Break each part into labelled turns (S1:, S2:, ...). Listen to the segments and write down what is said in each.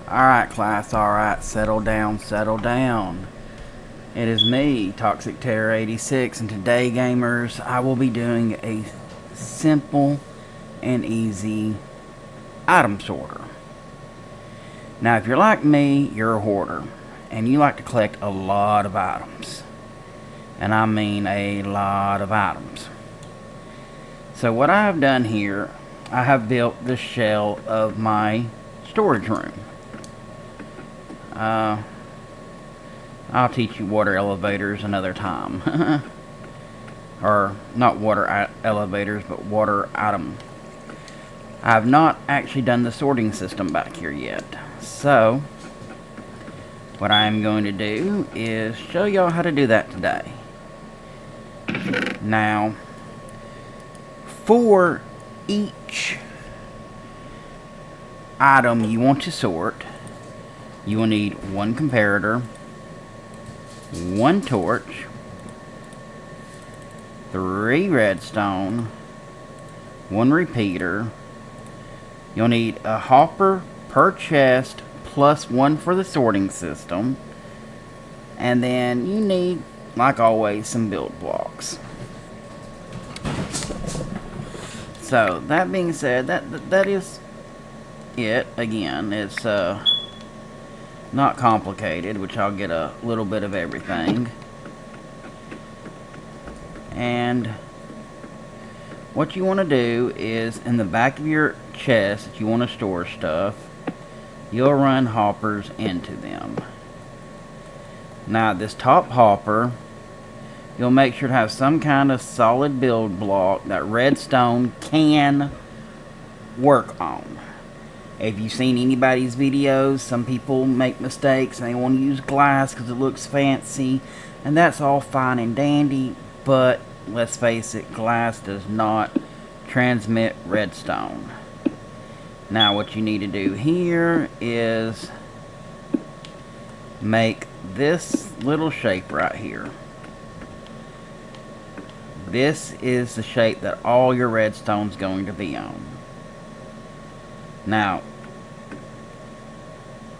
S1: Alright class, alright, settle down, settle down. It is me, Toxic Terror 86, and today gamers, I will be doing a simple and easy item sorter. Now if you're like me, you're a hoarder, and you like to collect a lot of items. And I mean a lot of items. So what I have done here, I have built the shell of my storage room. I'll teach you water elevators another time. Or not water elevators, but water item. I have not actually done the sorting system back here yet. So what I am going to do is show y'all how to do that today. Now, for each item you want to sort, you will need one comparator, one torch, 3 redstone, 1 repeater. You'll need a hopper per chest plus 1 for the sorting system. And then you need, like always, some build blocks. So, that being said, that is it. Again, it's not complicated, which I'll get a little bit of everything. And what you want to do is, in the back of your chest that you want to store stuff, you'll run hoppers into them. Now this top hopper, you'll make sure to have some kind of solid build block that redstone can work on. If you've seen anybody's videos, some people make mistakes and they want to use glass because it looks fancy, and that's all fine and dandy, but let's face it, glass does not transmit redstone. Now what you need to do here is make this little shape right here. This is the shape that all your redstone's going to be on. Now,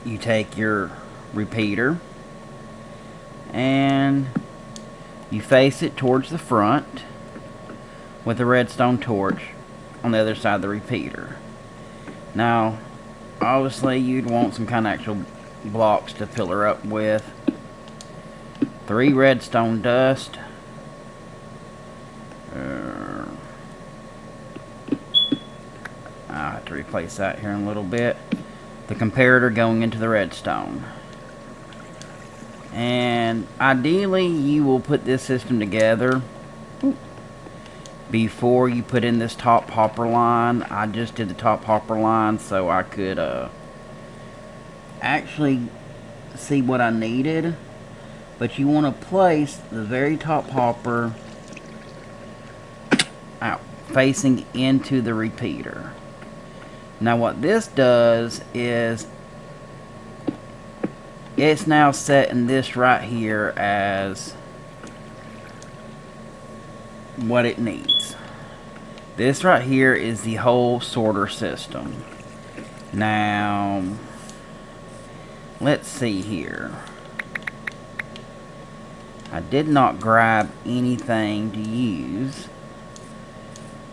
S1: you take your repeater and you face it towards the front with a redstone torch on the other side of the repeater. Now, obviously you'd want some kind of actual blocks to fill her up with. 3 redstone dust. I'll have to replace that here in a little bit. The comparator going into the redstone. And ideally you will put this system together before you put in this top hopper line. I just did the top hopper line so I could actually see what I needed. But you want to place the very top hopper out, facing into the repeater. Now what this does is it's now setting this right here as what it needs. This right here is the whole sorter system. Now let's see here. I did not grab anything to use.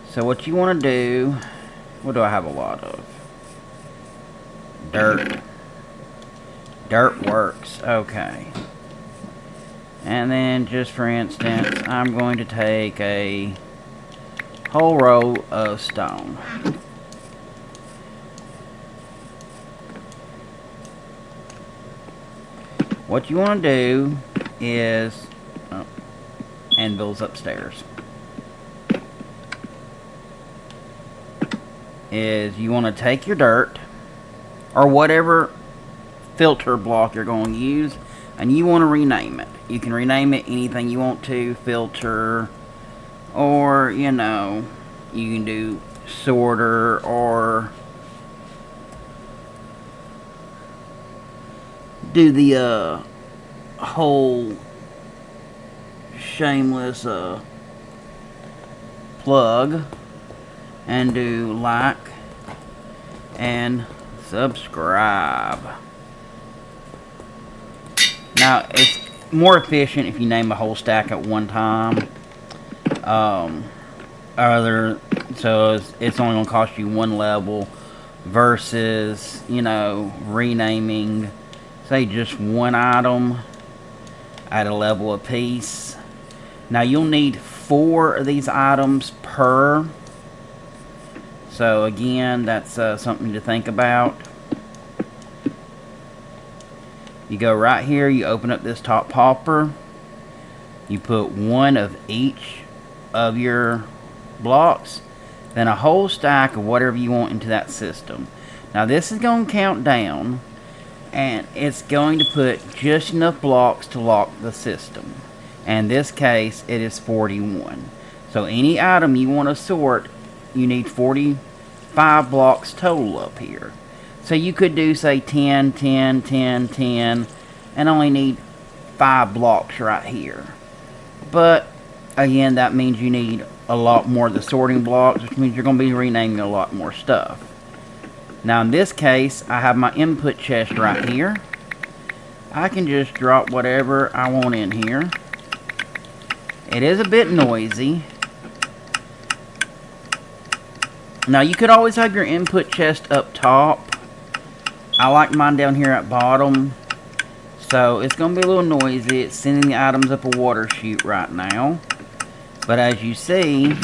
S1: So what you want to do, what do I have a lot of? Dirt. Dirt works. Okay. And then, just for instance, I'm going to take a whole row of stone. What you want to do is... Oh, anvil's upstairs. Is you want to take your dirt or whatever filter block you're going to use, and you want to rename it. You can rename it anything you want to, filter, or you know, you can do sorter, or do the whole shameless plug and do like and subscribe. Now, it's more efficient if you name a whole stack at one time. So it's only going to cost you one level versus, you know, renaming, say, just one item at a level apiece. Now, you'll need 4 of these items per. So, again, that's something to think about. You go right here, you open up this top popper. You put 1 of each of your blocks, then a whole stack of whatever you want into that system. Now this is going to count down, and it's going to put just enough blocks to lock the system. In this case, it is 41. So any item you want to sort, you need 45 blocks total up here. So you could do, say, 10, 10, 10, 10, and only need 5 blocks right here. But again, that means you need a lot more of the sorting blocks, which means you're going to be renaming a lot more stuff. Now in this case, I have my input chest right here. I can just drop whatever I want in here. It is a bit noisy. Now you could always have your input chest up top. I like mine down here at bottom. So it's going to be a little noisy. It's sending the items up a water chute right now. But as you see,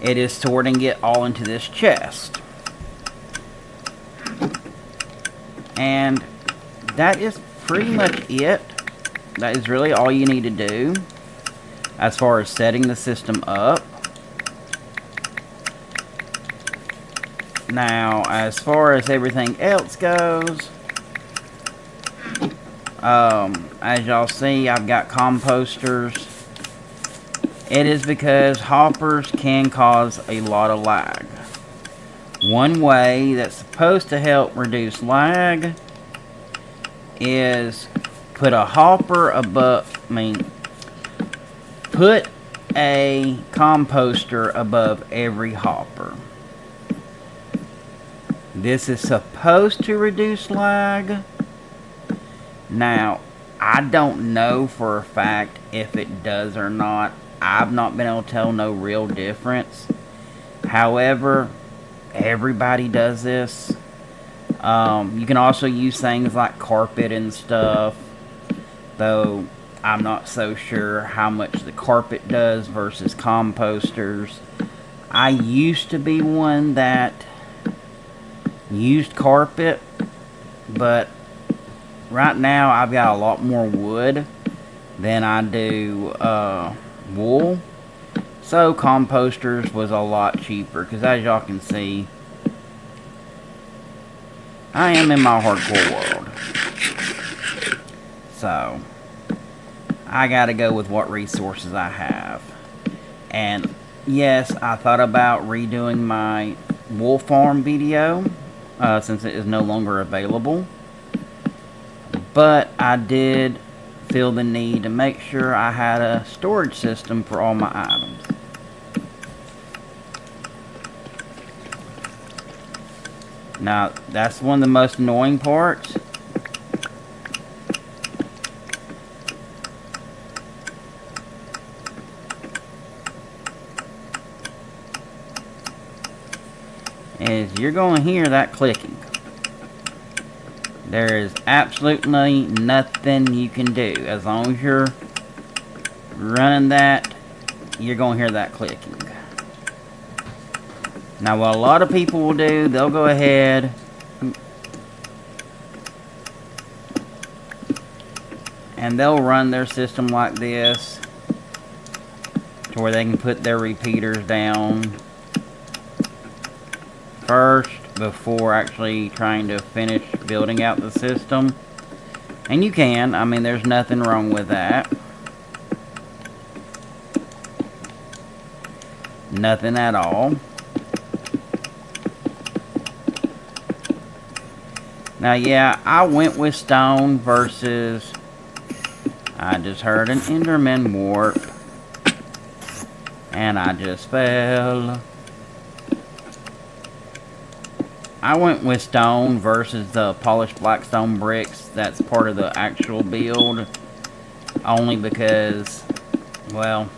S1: it is sorting it all into this chest. And that is pretty much it. That is really all you need to do as far as setting the system up. Now, as far as everything else goes, as y'all see, I've got composters. It is because hoppers can cause a lot of lag. One way that's supposed to help reduce lag is put a hopper above, put a composter above every hopper. This is supposed to reduce lag. Now, I don't know for a fact if it does or not. I've not been able to tell no real difference. However, everybody does this. You can also use things like carpet and stuff, though I'm not so sure how much the carpet does versus composters. I used to be one that used carpet, but right now I've got a lot more wood than I do wool, so composters was a lot cheaper, because as y'all can see, I am in my hardcore world, so I gotta go with what resources I have. And yes, I thought about redoing my wool farm video since it is no longer available, but I did feel the need to make sure I had a storage system for all my items. Now, that's one of the most annoying parts. Is you're going to hear that clicking. There is absolutely nothing you can do. As long as you're running that, you're going to hear that clicking. Now, what a lot of people will do, they'll go ahead and they'll run their system like this to where they can put their repeaters down first before actually trying to finish building out the system. And you can, I mean, there's nothing wrong with that. Nothing at all. Now, yeah, I went with stone versus... I just heard an Enderman warp. And I just fell. I went with stone versus the polished black stone bricks. That's part of the actual build. Only because, well,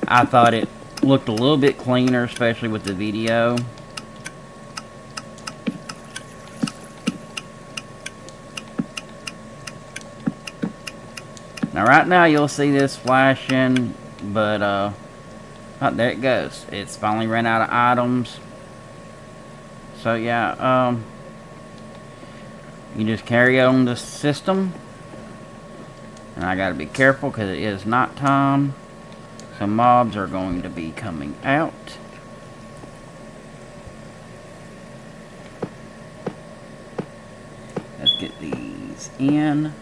S1: I thought it looked a little bit cleaner, especially with the video. Now right now you'll see this flashing, but oh, there it goes. It's finally ran out of items. So yeah, you just carry on the system. And I gotta be careful because it is night time. So mobs are going to be coming out. Let's get these in.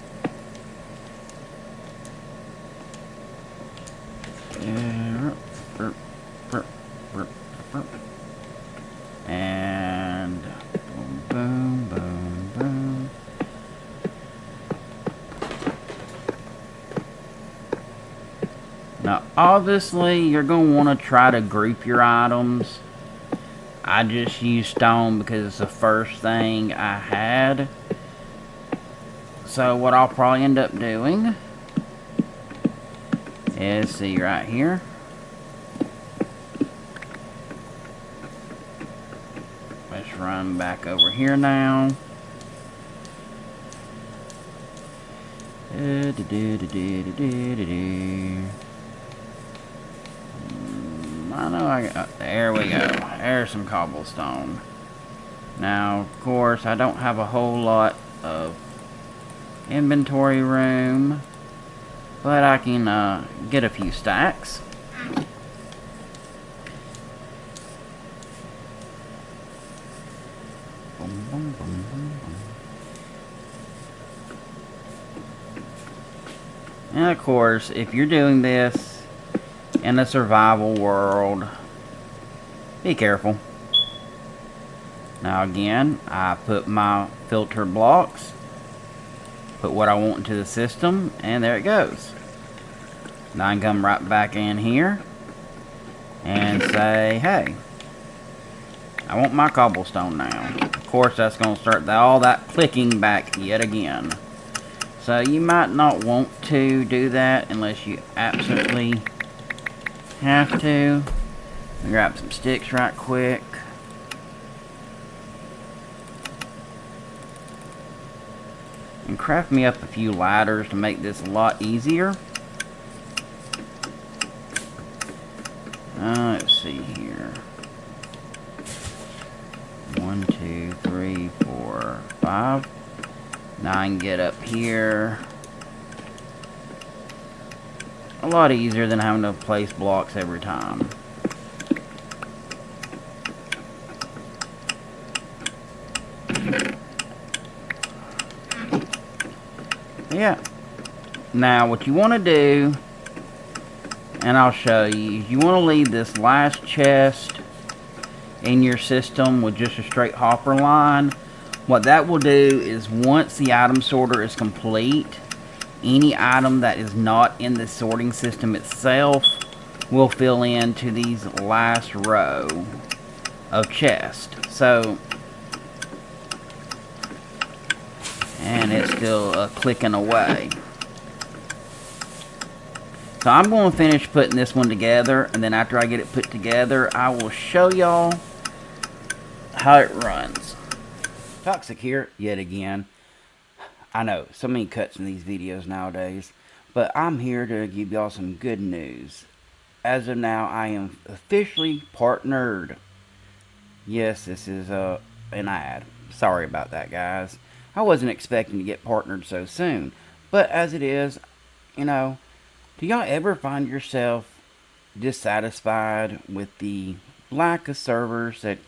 S1: And boom, boom, boom, boom. Now, obviously, you're going to want to try to group your items. I just used stone because it's the first thing I had. So, what I'll probably end up doing is, see right here. Let's run back over here now. I know I got, there we go. There's some cobblestone. Now, of course, I don't have a whole lot of inventory room, but I can get a few stacks. Boom, boom, boom, boom, boom. And of course, if you're doing this in a survival world, be careful. Now again, I put my filter blocks, put what I want into the system, and there it goes. Now I can come right back in here and say, hey, I want my cobblestone now. Of course, that's going to start all that clicking back yet again. So you might not want to do that unless you absolutely have to. Grab some sticks right quick. And craft me up a few ladders to make this a lot easier. Let's see here. 1, 2, 3, 4, 5. Now I can get up here. A lot easier than having to place blocks every time. Yeah. Now what you want to do, and I'll show you, you want to leave this last chest in your system with just a straight hopper line. What that will do is once the item sorter is complete, any item that is not in the sorting system itself will fill into these last row of chests. So, and it's still clicking away. So I'm going to finish putting this one together, and then after I get it put together, I will show y'all how it runs. Toxic here yet again. I know, so many cuts in these videos nowadays, but I'm here to give y'all some good news. As of now, I am officially partnered. Yes, this is an ad. Sorry about that, guys. I wasn't expecting to get partnered so soon, but as it is, you know, do y'all ever find yourself dissatisfied with the lack of servers that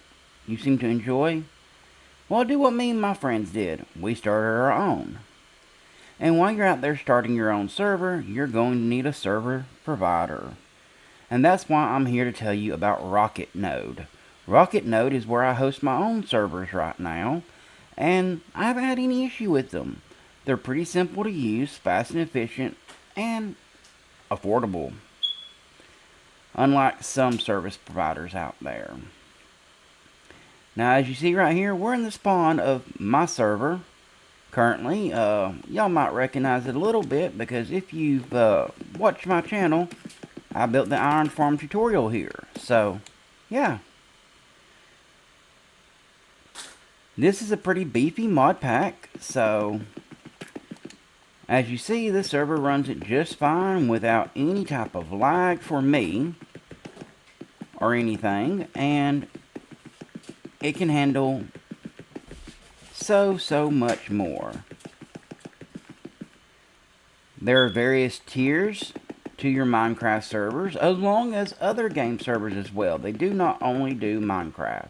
S1: you seem to enjoy? Well, do what me and my friends did. We started our own. And while you're out there starting your own server, you're going to need a server provider. And that's why I'm here to tell you about Rocket Node. Rocket Node is where I host my own servers right now, and I haven't had any issue with them. They're pretty simple to use, fast and efficient, and affordable. Unlike some service providers out there. Now, as you see right here, we're in the spawn of my server. Currently, y'all might recognize it a little bit because if you've watched my channel, I built the iron farm tutorial here. So, yeah. This is a pretty beefy mod pack, so as you see, this server runs it just fine without any type of lag for me or anything, and it can handle so much more. There are various tiers to your Minecraft servers, as long as other game servers as well. They do not only do Minecraft.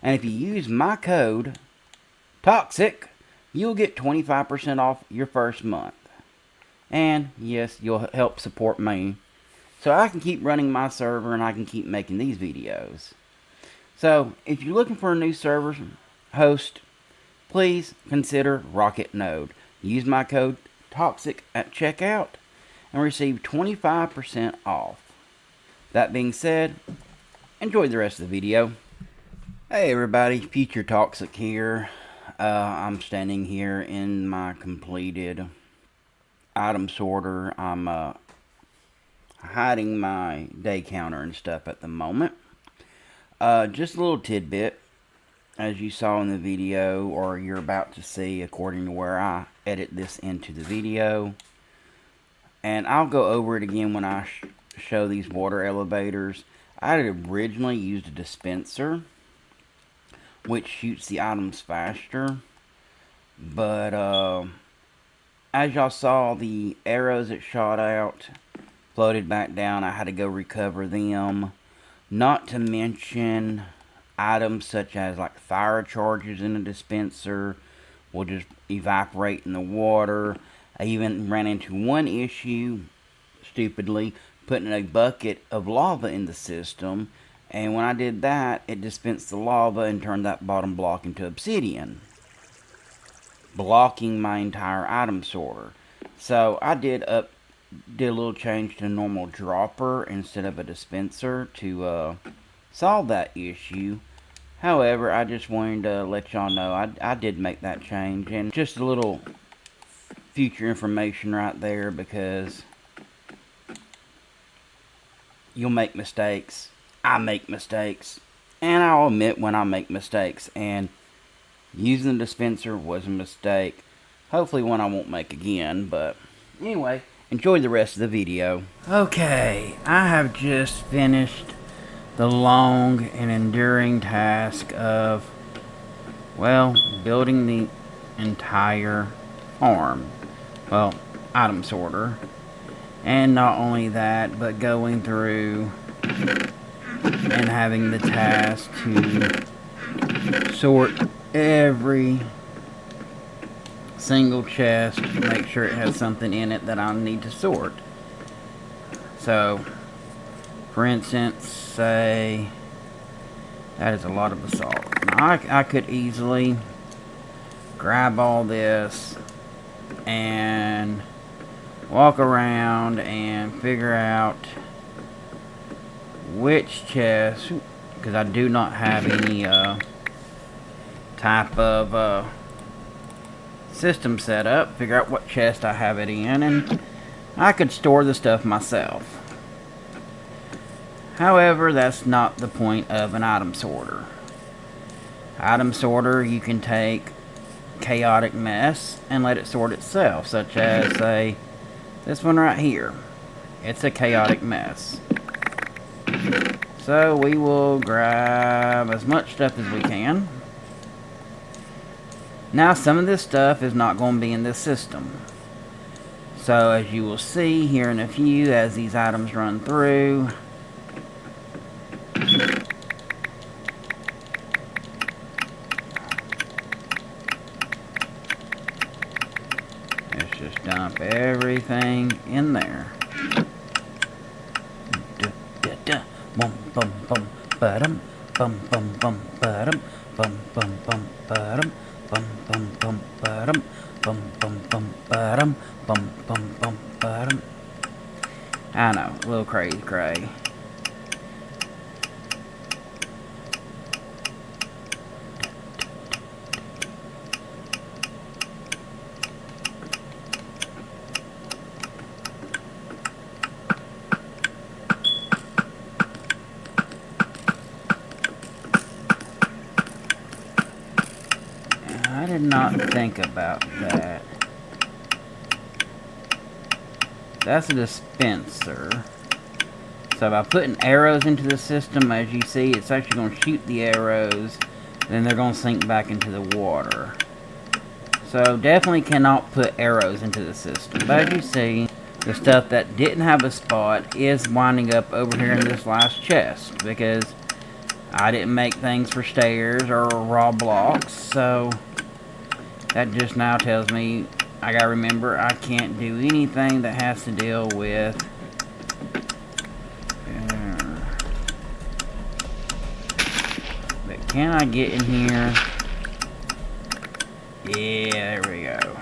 S1: And if you use my code, TOXIC, you'll get 25% off your first month. And yes, you'll help support me, so I can keep running my server and I can keep making these videos. So, if you're looking for a new server host, please consider Rocket Node. Use my code TOXIC at checkout and receive 25% off. That being said, enjoy the rest of the video. Hey everybody, Future Toxic here. I'm standing here in my completed item sorter. I'm hiding my day counter and stuff at the moment. Just a little tidbit, as you saw in the video, or you're about to see according to where I edit this into the video. And I'll go over it again when I show these water elevators. I had originally used a dispenser, which shoots the items faster. But, as y'all saw, the arrows that shot out floated back down. I had to go recover them. Not to mention items such as like fire charges in a dispenser will just evaporate in the water. I even ran into one issue, stupidly, putting a bucket of lava in the system. And when I did that, it dispensed the lava and turned that bottom block into obsidian, blocking my entire item sorter. So I did a little change to a normal dropper instead of a dispenser to solve that issue. However, I just wanted to let y'all know I did make that change, and just a little future information right there, because you'll make mistakes. I make mistakes, and I'll admit when I make mistakes, and using the dispenser was a mistake. Hopefully one I won't make again, but anyway, enjoy the rest of the video. Okay, I have just finished the long and enduring task of, well, building the entire farm. Well, item sorter. And not only that, but going through and having the task to sort every single chest to make sure it has something in it that I need to sort. So, for instance, say that is a lot of basalt. Now, I could easily grab all this and walk around and figure out which chest, because I do not have any type of system set up, figure out what chest I have it in, and I could store the stuff myself. However, that's not the point of an item sorter. Item sorter, you can take chaotic mess and let it sort itself, such as, say, this one right here. It's a chaotic mess. So we will grab as much stuff as we can. Now, some of this stuff is not going to be in this system. So as you will see here in a few, as these items run through, let's just dump everything in there. Bum bum bum ba-dum, bum bum bum ba-dum, bum bum bum ba-dum, bum bum bum ba-dum, bum bum bum ba-dum, bum bum bum ba-dum. I know, a little cray. not think about that. That's a dispenser. So by putting arrows into the system, as you see, it's actually going to shoot the arrows, then they're going to sink back into the water. So definitely cannot put arrows into the system. But as you see, the stuff that didn't have a spot is winding up over here in this last chest, because I didn't make things for stairs or raw blocks. So that just now tells me I gotta remember I can't do anything that has to deal with but can I get in here? Yeah, there we go.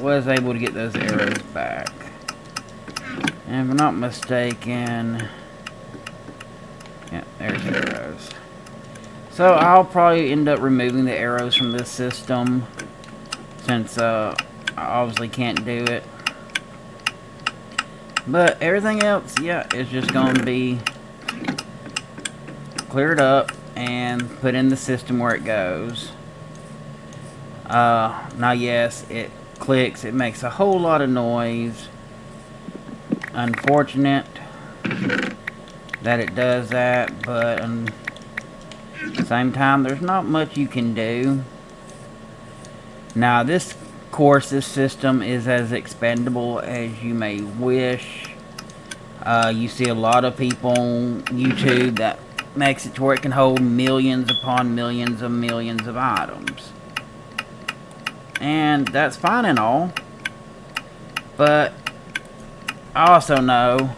S1: Was able to get those arrows back. And if I'm not mistaken, yeah, there's arrows. So I'll probably end up removing the arrows from this system, since I obviously can't do it. But everything else, yeah, is just going to be cleared up and put in the system where it goes. Now yes, it clicks, it makes a whole lot of noise. Unfortunate that it does that, but at the same time, there's not much you can do. Now this system is as expendable as you may wish. You see a lot of people on YouTube that makes it to where it can hold millions upon millions of items. And that's fine and all, but I also know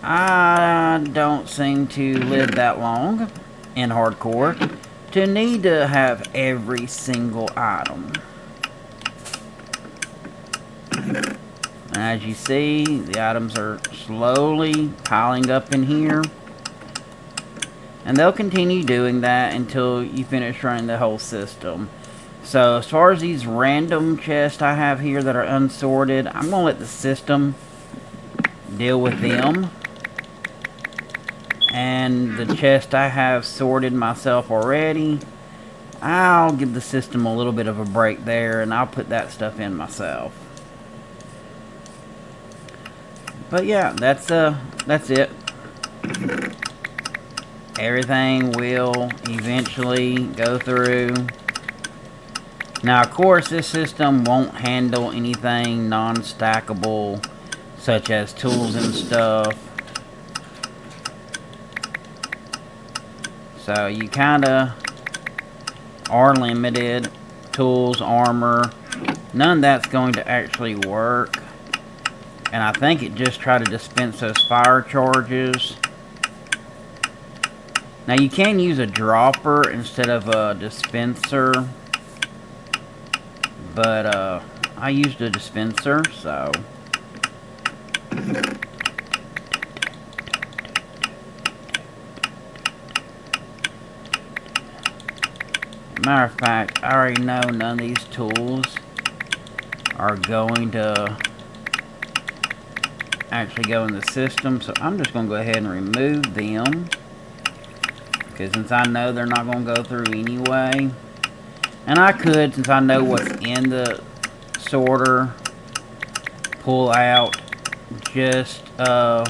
S1: I don't seem to live that long in hardcore to need to have every single item. And as you see, the items are slowly piling up in here, and they'll continue doing that until you finish running the whole system. So as far as these random chests I have here that are unsorted, I'm going to let the system deal with them. And the chest I have sorted myself already, I'll give the system a little bit of a break there, and I'll put that stuff in myself. But yeah, that's it. Everything will eventually go through. Now, of course, this system won't handle anything non-stackable, such as tools and stuff. So, you kinda are limited. Tools, armor, none of that's going to actually work. And I think it just tried to dispense those fire charges. Now, you can use a dropper instead of a dispenser. But, I used a dispenser, so. Matter of fact, I already know none of these tools are going to actually go in the system, so I'm just going to go ahead and remove them. Because since I know they're not going to go through anyway. And I could, since I know what's in the sorter, pull out just the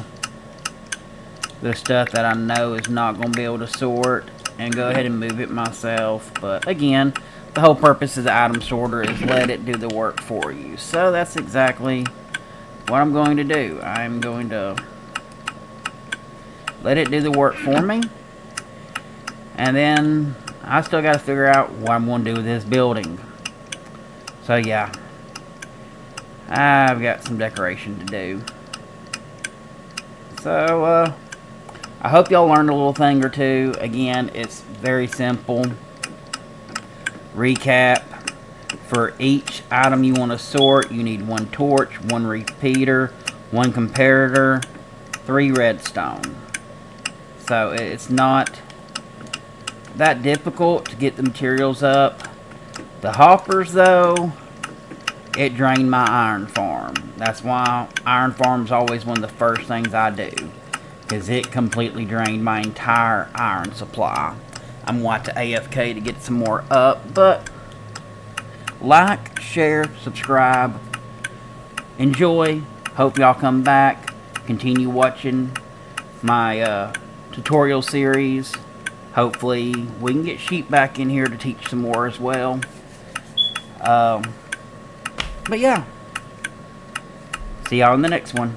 S1: stuff that I know is not going to be able to sort, and go ahead and move it myself. But again, the whole purpose of the item sorter is let it do the work for you. So that's exactly what I'm going to do. I'm going to let it do the work for me, and then I still got to figure out what I'm going to do with this building. So yeah, I've got some decoration to do. So I hope y'all learned a little thing or two. Again, it's very simple. Recap: for each item you want to sort, you need 1 torch, 1 repeater, 1 comparator, 3 redstone. So it's not that difficult to get the materials up. The hoppers, though, it drained my iron farm. That's why iron farm is always one of the first things I do, because it completely drained my entire iron supply. I'm going to have to AFK to get some more up, but like, share, subscribe, enjoy. Hope y'all come back, continue watching my tutorial series. Hopefully we can get sheep back in here to teach some more as well. But yeah, see y'all in the next one.